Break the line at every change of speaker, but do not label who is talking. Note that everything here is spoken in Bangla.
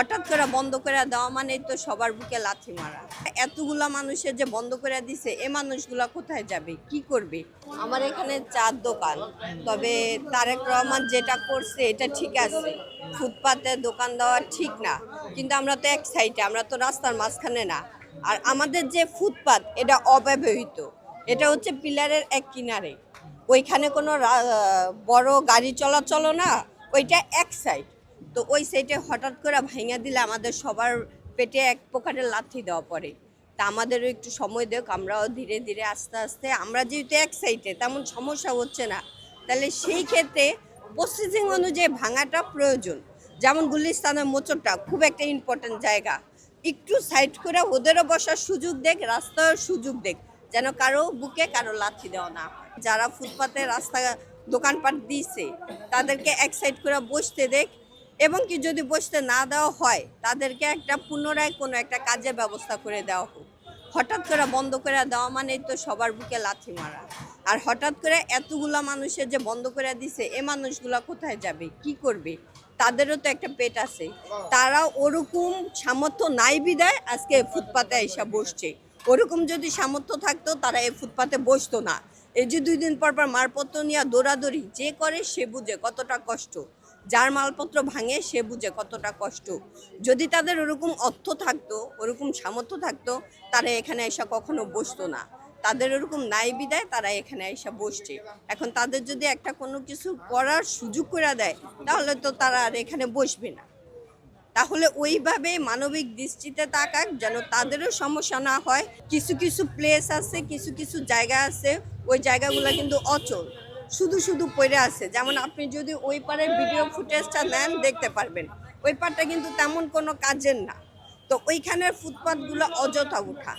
হঠাৎ করে বন্ধ করে দেওয়া মানে তো সবার বুকে লাথি মারা। এতগুলা মানুষের যে বন্ধ করে দিছে, এ মানুষগুলা কোথায় যাবে, কি করবে? আমার এখানে চার দোকান, তবে তারেক রহমান যেটা করছে এটা ঠিক আছে, ফুটপাতে দোকান দেওয়া ঠিক না, কিন্তু আমরা তো এক সাইডে, আমরা তো রাস্তার মাঝখানে না। আর আমাদের যে ফুটপাত এটা অব্যবহৃত, এটা হচ্ছে পিলারের এক কিনারে, ওইখানে কোনো বড় গাড়ি চলাচলও না, ওইটা এক সাইড। তো ওই সাইডে হঠাৎ করে ভাঙা দিলে আমাদের সবার পেটে এক প্রকারের লাথি দেওয়া পড়ে। তা আমাদেরও একটু সময় দেখ, আমরাও ধীরে ধীরে আস্তে আস্তে, আমরা যেহেতু এক সাইডে তেমন সমস্যা হচ্ছে না, তাহলে সেই ক্ষেত্রে প্রসেসিং অনুযায়ী ভাঙাটা প্রয়োজন। যেমন গুলিস্তানের মোচরটা খুব একটা ইম্পর্টেন্ট জায়গা, একটু সাইড করে ওদেরও বসার সুযোগ দেখ, রাস্তার সুযোগ দেখ, যেন কারো বুকে কারো লাথি দেওয়া না। যারা ফুটপাতে রাস্তা দোকানপাট দিয়েছে তাদেরকে এক সাইড করে বসতে দেখ, এবং কি যদি বসতে না দেওয়া হয় তাদেরকে একটা পুনরায় কোনো একটা কাজের ব্যবস্থা করে দেওয়া হোক। হঠাৎ করে বন্ধ করে দেওয়া মানে তো সবার বুকে লাথি মারা। আর হঠাৎ করে এতগুলা মানুষের যে বন্ধ করে দিছে, এ মানুষগুলা কোথায় যাবে, কি করবে? তাদেরও তো একটা পেট আছে, তারা ওরকম সামর্থ্য নাই বিদায় আজকে ফুটপাতে এসে বসছে। ওরকম যদি সামর্থ্য থাকতো তারা এই ফুটপাতে বসতো না। এই যে 2 দিন পর পর মালপত্র নিয়ে দৌড়াদৌড়ি যে করে সে বুঝে কতটা কষ্ট, যার মালপত্র ভাঙে সে বুঝে কতটা কষ্ট। যদি তাদের ওরকম অর্থ থাকতো, ওরকম সামর্থ্য থাকতো, তারা এখানে এসে কখনো বসতো না। তাদের ওরকম নাই বিদায় তারা এখানে এসে বসছে। এখন তাদের যদি একটা কোনো কিছু করার সুযোগ করে দেয়, তাহলে তো তারা আর এখানে বসবে না। তাহলে ওইভাবে মানবিক দৃষ্টিতে তাকাক, যেন তাদেরও সমস্যা না হয়। কিছু কিছু প্লেস আছে, কিছু কিছু জায়গা আছে, ওই জায়গাগুলো কিন্তু অচল, শুধু শুধু পড়ে আছে। যেমন আপনি যদি ওই পারের ভিডিও ফুটেজটা নেন দেখতে পারবেন, ওই পারটা কিন্তু তেমন কোনো কাজের না। তো ওইখানের ফুটপাথগুলো অযথা উঠা।